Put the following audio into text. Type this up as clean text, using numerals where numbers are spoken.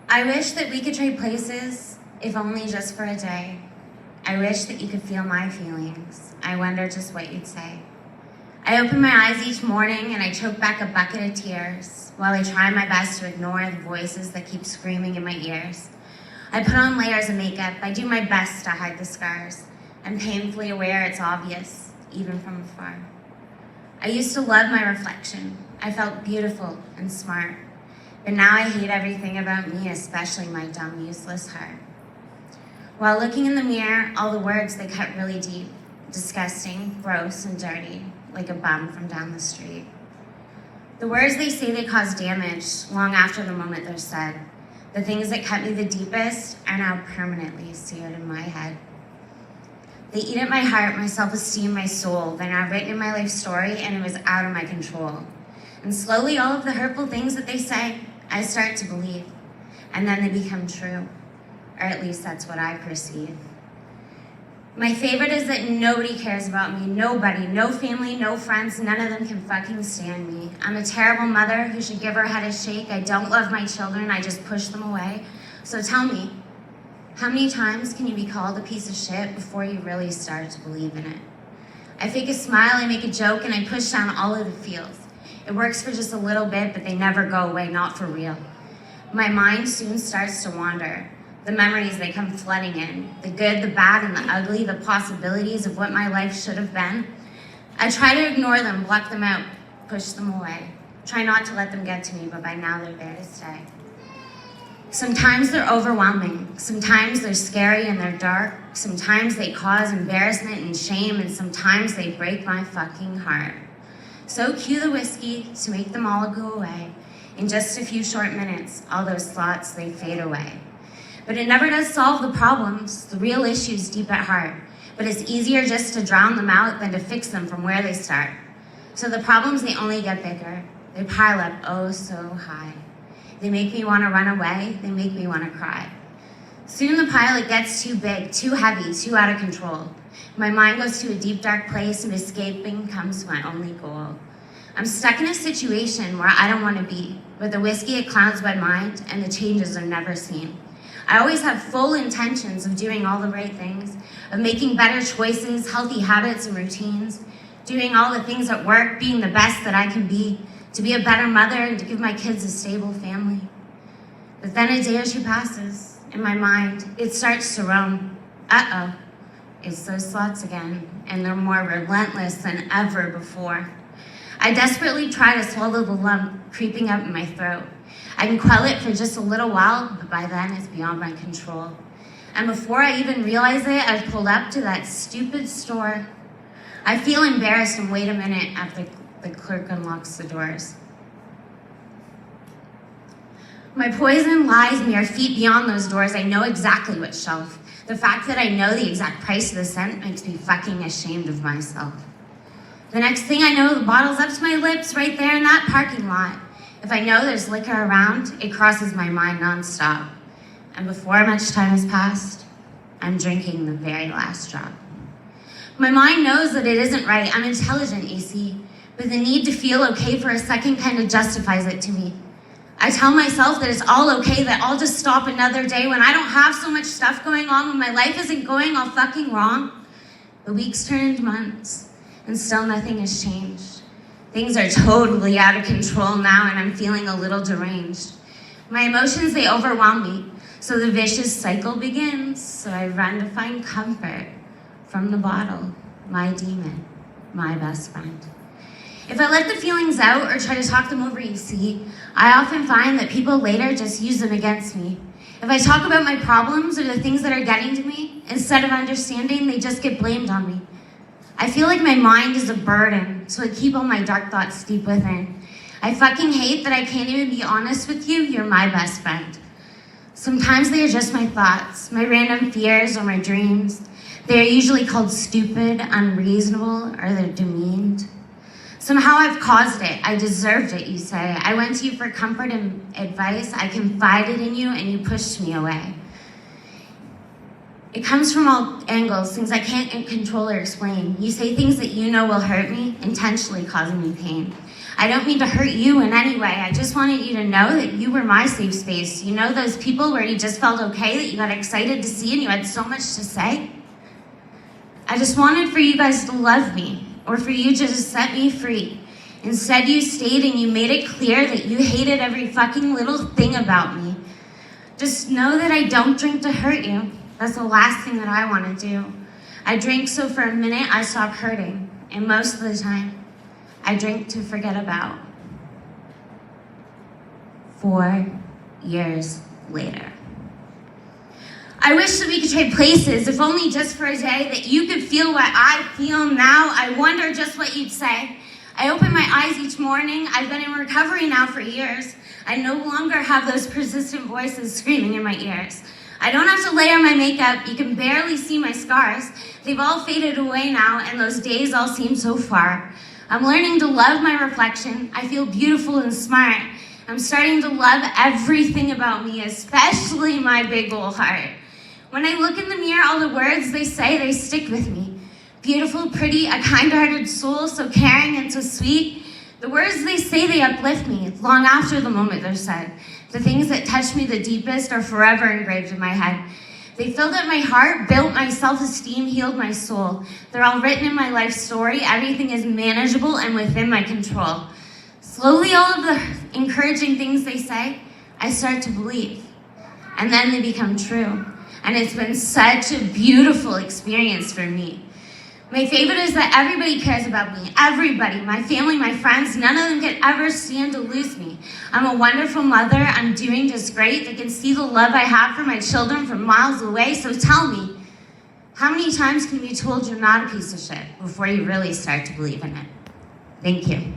I wish that we could trade places, if only just for a day. I wish that you could feel my feelings. I wonder just what you'd say. I open my eyes each morning and I choke back a bucket of tears while I try my best to ignore the voices that keep screaming in my ears. I put on layers of makeup. I do my best to hide the scars. I'm painfully aware it's obvious, even from afar. I used to love my reflection. I felt beautiful and smart. But now I hate everything about me, especially my dumb, useless heart. While looking in the mirror, all the words, they cut really deep, disgusting, gross, and dirty, like a bum from down the street. The words they say, they cause damage long after the moment they're said. The things that cut me the deepest are now permanently seared in my head. They eat at my heart, my self-esteem, my soul. They're now written in my life story, and it was out of my control. And slowly, all of the hurtful things that they say, I start to believe, and then they become true, or at least that's what I perceive. My favorite is that nobody cares about me, nobody, no family, no friends, none of them can fucking stand me. I'm a terrible mother who should give her head a shake. I don't love my children, I just push them away. So tell me, how many times can you be called a piece of shit before you really start to believe in it? I fake a smile, I make a joke, and I push down all of the feels. It works for just a little bit, but they never go away, not for real. My mind soon starts to wander. The memories, they come flooding in. The good, the bad, and the ugly, the possibilities of what my life should have been. I try to ignore them, block them out, push them away. Try not to let them get to me, but by now they're there to stay. Sometimes they're overwhelming. Sometimes they're scary and they're dark. Sometimes they cause embarrassment and shame, and sometimes they break my fucking heart. So cue the whiskey to make them all go away. In just a few short minutes, all those thoughts, they fade away. But it never does solve the problems, the real issues deep at heart. But it's easier just to drown them out than to fix them from where they start. So the problems, they only get bigger. They pile up oh so high. They make me want to run away. They make me want to cry. Soon the pile, it gets too big, too heavy, too out of control. My mind goes to a deep, dark place, and escaping comes my only goal. I'm stuck in a situation where I don't want to be, but the whiskey, it clouds my mind, and the changes are never seen. I always have full intentions of doing all the right things, of making better choices, healthy habits and routines, doing all the things at work, being the best that I can be, to be a better mother and to give my kids a stable family. But then a day or two passes, and my mind, it starts to roam. Uh-oh. It's those thoughts again, and they're more relentless than ever before. I desperately try to swallow the lump creeping up in my throat. I can quell it for just a little while, but by then it's beyond my control. And before I even realize it, I've pulled up to that stupid store. I feel embarrassed and wait a minute after the clerk unlocks the doors. My poison lies mere feet beyond those doors. I know exactly which shelf. The fact that I know the exact price of the scent makes me fucking ashamed of myself. The next thing I know, the bottle's up to my lips right there in that parking lot. If I know there's liquor around, it crosses my mind nonstop. And before much time has passed, I'm drinking the very last drop. My mind knows that it isn't right. I'm intelligent, you see, but the need to feel okay for a second kind of justifies it to me. I tell myself that it's all okay, that I'll just stop another day when I don't have so much stuff going on, when my life isn't going all fucking wrong. The weeks turn into months, and still nothing has changed. Things are totally out of control now, and I'm feeling a little deranged. My emotions, they overwhelm me, so the vicious cycle begins. So I run to find comfort from the bottle, my demon, my best friend. If I let the feelings out or try to talk them over, you see, I often find that people later just use them against me. If I talk about my problems or the things that are getting to me, instead of understanding, they just get blamed on me. I feel like my mind is a burden, so I keep all my dark thoughts deep within. I fucking hate that I can't even be honest with you. You're my best friend. Sometimes they are just my thoughts, my random fears or my dreams. They are usually called stupid, unreasonable, or they're demeaned. Somehow I've caused it. I deserved it, you say. I went to you for comfort and advice. I confided in you, and you pushed me away. It comes from all angles, things I can't control or explain. You say things that you know will hurt me, intentionally causing me pain. I don't mean to hurt you in any way. I just wanted you to know that you were my safe space. You know those people where you just felt okay, that you got excited to see and you had so much to say? I just wanted for you guys to love me, or for you to just set me free. Instead, you stayed and you made it clear that you hated every fucking little thing about me. Just know that I don't drink to hurt you. That's the last thing that I want to do. I drink so for a minute I stop hurting, and most of the time, I drink to forget about. 4 years later. I wish that we could trade places, if only just for a day, that you could feel what I feel now. I wonder just what you'd say. I open my eyes each morning. I've been in recovery now for years. I no longer have those persistent voices screaming in my ears. I don't have to layer my makeup. You can barely see my scars. They've all faded away now, and those days all seem so far. I'm learning to love my reflection. I feel beautiful and smart. I'm starting to love everything about me, especially my big old heart. When I look in the mirror, all the words they say, they stick with me. Beautiful, pretty, a kind-hearted soul, so caring and so sweet. The words they say, they uplift me long after the moment they're said. The things that touch me the deepest are forever engraved in my head. They filled up my heart, built my self-esteem, healed my soul. They're all written in my life story. Everything is manageable and within my control. Slowly, all of the encouraging things they say, I start to believe. And then they become true. And it's been such a beautiful experience for me. My favorite is that everybody cares about me. Everybody, my family, my friends, none of them could ever stand to lose me. I'm a wonderful mother. I'm doing just great. They can see the love I have for my children from miles away. So tell me, how many times can you be told you're not a piece of shit before you really start to believe in it? Thank you.